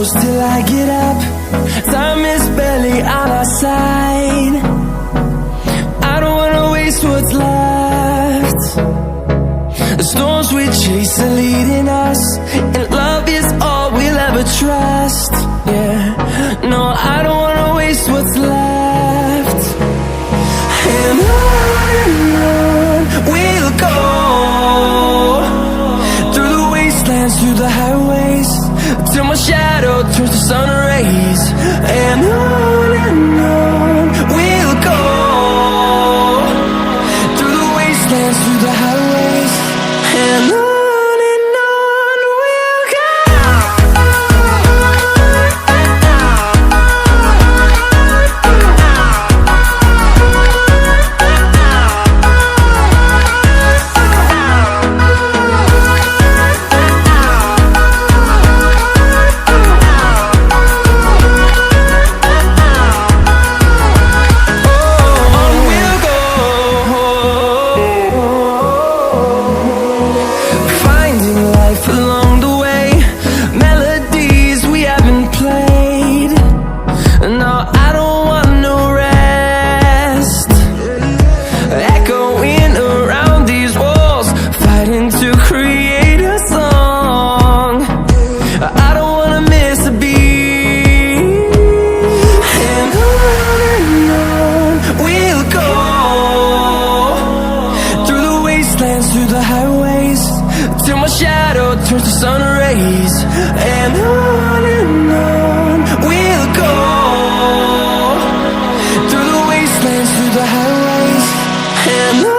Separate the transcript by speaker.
Speaker 1: push till I get up. Time is barely on our side. I don't wanna waste what's left. The storms we chase are leading us, and love is all we'll ever trust. Yeah, no, I don't wanna waste what's left. And on we'll go, through the wastelands, through the highways, till my shadow turns to sun rays. And on we'll go, through the wastelands, through the highways, and on we'll go. To create a song, I don't wanna miss a beat. And on we'll go, through the wastelands, through the highways, till my shadow turns to sun rays. And on we'll go, through the wastelands, through the highways, and on.